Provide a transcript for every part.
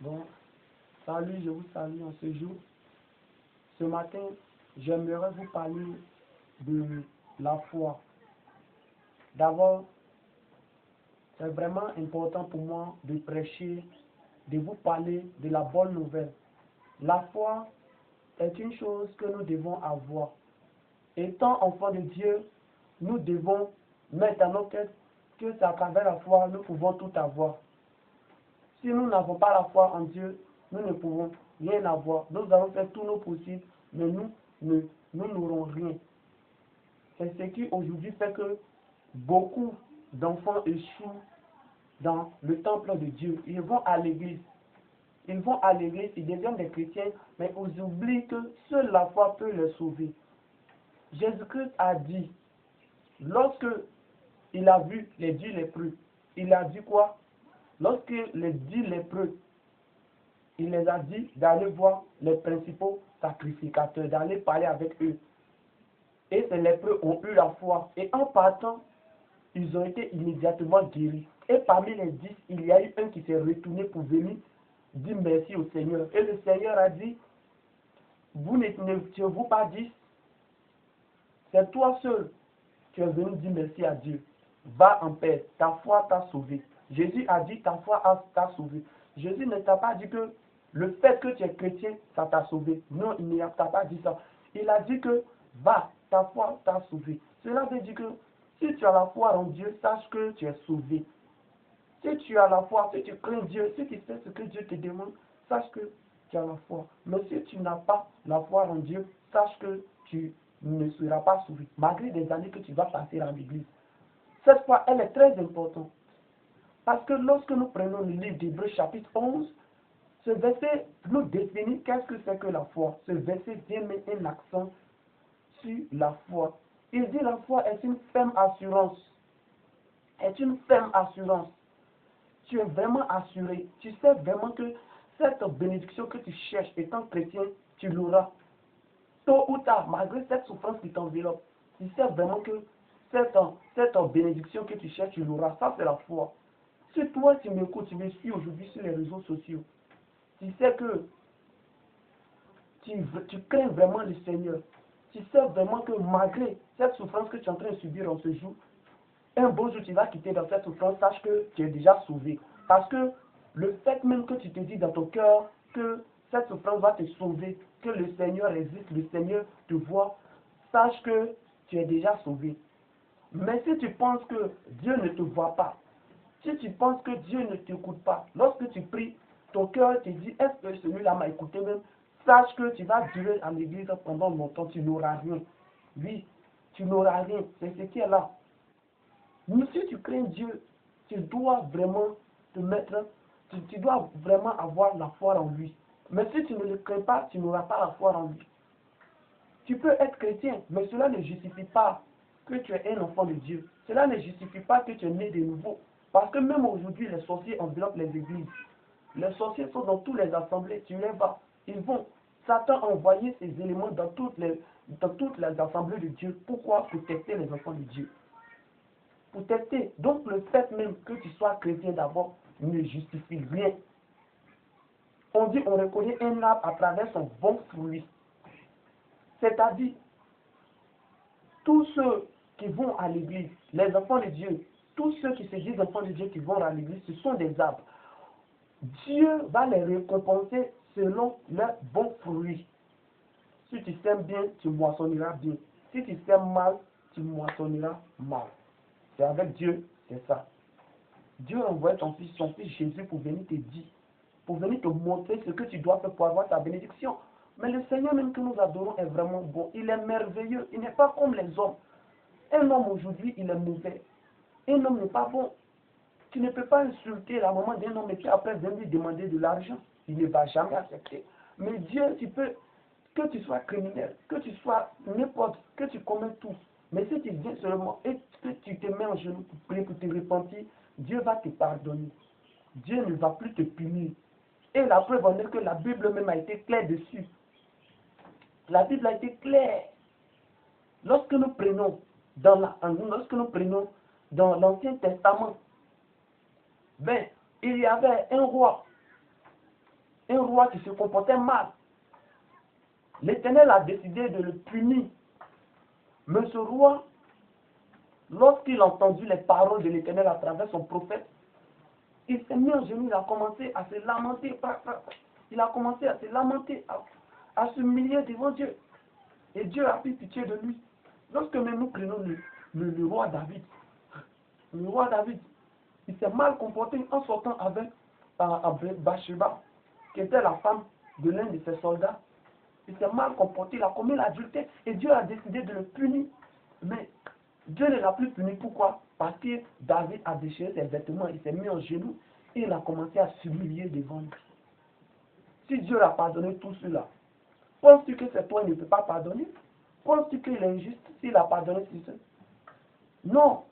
Bon, salut, je vous salue en ce jour. Ce matin, j'aimerais vous parler de la foi. D'abord, c'est vraiment important pour moi de prêcher, de vous parler de la bonne nouvelle. La foi est une chose que nous devons avoir. Étant enfants de Dieu, nous devons mettre à notre tête que c'est à travers la foi nous pouvons tout avoir. Si nous n'avons pas la foi en Dieu, nous ne pouvons rien avoir. Nous allons faire tout nos possibles, mais nous n'aurons rien. C'est ce qui aujourd'hui fait que beaucoup d'enfants échouent dans le temple de Dieu. Ils vont à l'église. Ils vont à l'église, ils deviennent des chrétiens, mais ils oublient que seule la foi peut les sauver. Jésus-Christ a dit, lorsque il a vu les 10 lépreux, il a dit quoi? Lorsque les 10 lépreux, il les a dit d'aller voir les principaux sacrificateurs, d'aller parler avec eux. Et ces lépreux ont eu la foi. Et en partant, ils ont été immédiatement guéris. Et parmi les 10, il y a eu un qui s'est retourné pour venir dire merci au Seigneur. Et le Seigneur a dit, vous n'étiez-vous pas 10? C'est toi seul qui es venu dire merci à Dieu. Va en paix, ta foi t'a sauvé. Jésus a dit, ta foi t'a sauvé. Jésus ne t'a pas dit que le fait que tu es chrétien, ça t'a sauvé. Non, il ne t'a pas dit ça. Il a dit que, va, ta foi t'a sauvé. Cela veut dire que, si tu as la foi en Dieu, sache que tu es sauvé. Si tu as la foi, si tu crains Dieu, si tu fais ce que Dieu te demande, sache que tu as la foi. Mais si tu n'as pas la foi en Dieu, sache que tu ne seras pas sauvé, malgré des années que tu vas passer dans l'église. Cette foi, elle est très importante. Parce que lorsque nous prenons le livre d'Hébreux chapitre 11, ce verset nous définit qu'est-ce que c'est que la foi. Ce verset vient mettre un accent sur la foi. Il dit la foi est une ferme assurance. Est une ferme assurance. Tu es vraiment assuré. Tu sais vraiment que cette bénédiction que tu cherches étant chrétien, tu l'auras. Tôt ou tard, malgré cette souffrance qui t'enveloppe, tu sais vraiment que cette bénédiction que tu cherches, tu l'auras. Ça, c'est la foi. Si toi, tu m'écoutes, tu me suis aujourd'hui sur les réseaux sociaux, tu sais que tu crains vraiment le Seigneur. Tu sais vraiment que malgré cette souffrance que tu es en train de subir en ce jour, un beau jour tu vas quitter dans cette souffrance, sache que tu es déjà sauvé. Parce que le fait même que tu te dis dans ton cœur que cette souffrance va te sauver, que le Seigneur existe, le Seigneur te voit, sache que tu es déjà sauvé. Mais si tu penses que Dieu ne te voit pas, si tu penses que Dieu ne t'écoute pas, lorsque tu pries, ton cœur te dit, est-ce que celui-là m'a écouté même? Sache que tu vas durer à l'église pendant longtemps, tu n'auras rien. Oui, tu n'auras rien, c'est ce qui est là. Mais si tu crains Dieu, tu dois vraiment te mettre, tu dois vraiment avoir la foi en lui. Mais si tu ne le crains pas, tu n'auras pas la foi en lui. Tu peux être chrétien, mais cela ne justifie pas que tu es un enfant de Dieu. Cela ne justifie pas que tu es né de nouveau. Parce que même aujourd'hui, les sorciers enveloppent les églises. Les sorciers sont dans toutes les assemblées, tu les vas. Ils vont. Satan a envoyé ces éléments dans toutes les assemblées de Dieu. Pourquoi? Pour tester les enfants de Dieu. Pour tester. Donc le fait même que tu sois chrétien d'abord ne justifie rien. On dit on reconnaît un arbre à travers son bon fruit. C'est-à-dire, tous ceux qui vont à l'église, les enfants de Dieu, tous ceux qui se disent enfants de Dieu qui vont à l'église, ce sont des arbres. Dieu va les récompenser selon leurs bons fruits. Si tu sèmes bien, tu moissonneras bien. Si tu sèmes mal, tu moissonneras mal. C'est avec Dieu, c'est ça. Dieu a envoyé son fils Jésus pour venir te dire, pour venir te montrer ce que tu dois faire pour avoir ta bénédiction. Mais le Seigneur même que nous adorons est vraiment bon. Il est merveilleux. Il n'est pas comme les hommes. Un homme aujourd'hui, il est mauvais. Un homme n'est pas bon. Tu ne peux pas insulter la maman d'un homme et puis après venir lui demander de l'argent. Il ne va jamais accepter. Mais Dieu, tu peux, que tu sois criminel, que tu sois n'importe, que tu commets tout. Mais si tu viens seulement et que tu te mets en genoux pour prier, pour te repentir, Dieu va te pardonner. Dieu ne va plus te punir. Et la preuve en est que la Bible même a été claire dessus. La Bible a été claire. Lorsque nous prenons dans l'Ancien Testament, ben, il y avait un roi. un roi qui se comportait mal. L'Éternel a décidé de le punir. Mais ce roi, lorsqu'il a entendu les paroles de l'Éternel à travers son prophète, il s'est mis en genoux, il a commencé à se lamenter. Il a commencé à se lamenter, à s'humilier devant Dieu. Et Dieu a pris pitié de lui. Lorsque même nous prenons le roi David, il s'est mal comporté en sortant avec Bathsheba, qui était la femme de l'un de ses soldats. Il s'est mal comporté, il a commis l'adultère et Dieu a décidé de le punir. Mais Dieu ne l'a plus puni. Pourquoi? Parce que David a déchiré ses vêtements, il s'est mis en genoux et il a commencé à s'humilier devant lui. Si Dieu a pardonné tout cela, penses-tu que c'est toi qui ne peux pas pardonner? Penses-tu qu'il est injuste s'il a pardonné cela? Non.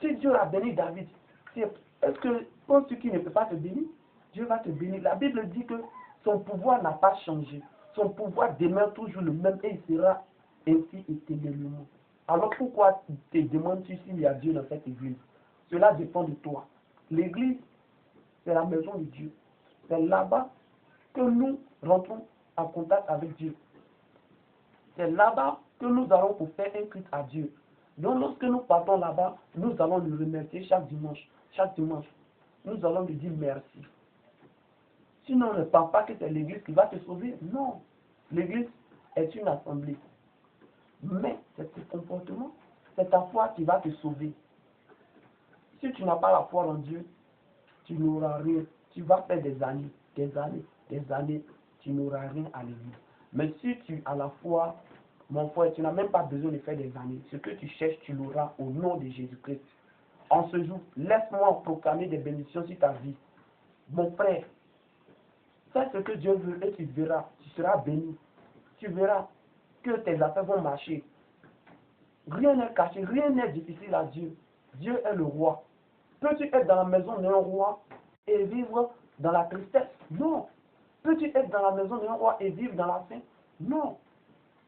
Si Dieu a béni David, est-ce que penses-tu qu'il ne peut pas te bénir? Dieu va te bénir. La Bible dit que son pouvoir n'a pas changé. Son pouvoir demeure toujours le même et il sera ainsi éternellement. Alors pourquoi te demandes-tu s'il y a Dieu dans cette église? Cela dépend de toi. L'église, c'est la maison de Dieu. C'est là-bas que nous rentrons en contact avec Dieu. C'est là-bas que nous allons pour faire un culte à Dieu. Donc lorsque nous partons là-bas, nous allons le remercier chaque dimanche. Chaque dimanche, nous allons lui dire merci. Sinon, on ne pense pas que c'est l'église qui va te sauver. Non. L'église est une assemblée. Mais c'est ce comportement, c'est ta foi qui va te sauver. Si tu n'as pas la foi en Dieu, tu n'auras rien. Tu vas faire des années, tu n'auras rien à l'église. Mais si tu as la foi, mon frère, tu n'as même pas besoin de faire des années. Ce que tu cherches, tu l'auras au nom de Jésus-Christ. En ce jour, laisse-moi proclamer des bénédictions sur ta vie. Mon frère, fais ce que Dieu veut et tu verras, tu seras béni. Tu verras que tes affaires vont marcher. Rien n'est caché, rien n'est difficile à Dieu. Dieu est le roi. Peux-tu être dans la maison d'un roi et vivre dans la tristesse? Non. Peux-tu être dans la maison d'un roi et vivre dans la faim? Non.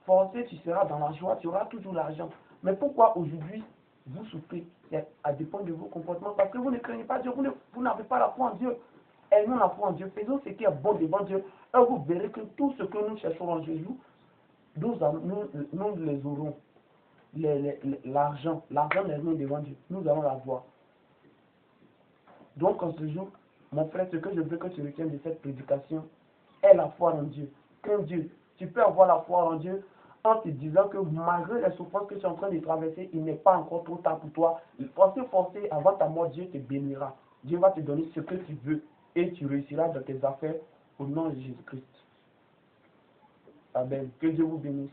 Forcé, tu seras dans la joie, tu auras toujours l'argent. Mais pourquoi aujourd'hui vous souffrez? C'est à dépendre de vos comportements. Parce que vous ne craignez pas Dieu, vous n'avez pas la foi en Dieu. Ayons la foi en Dieu, faisons ce qui est bon devant Dieu. Et vous verrez que tout ce que nous cherchons en Jésus, nous les aurons. L'argent n'est rien devant Dieu. Nous allons l'avoir. Donc en ce jour, mon frère, ce que je veux que tu retiennes de cette prédication est la foi en Dieu. Que Dieu, tu peux avoir la foi en Dieu en te disant que malgré les souffrances que tu es en train de traverser, il n'est pas encore trop tard pour toi. Forcez, avant ta mort, Dieu te bénira. Dieu va te donner ce que tu veux et tu réussiras dans tes affaires au nom de Jésus-Christ. Amen. Que Dieu vous bénisse.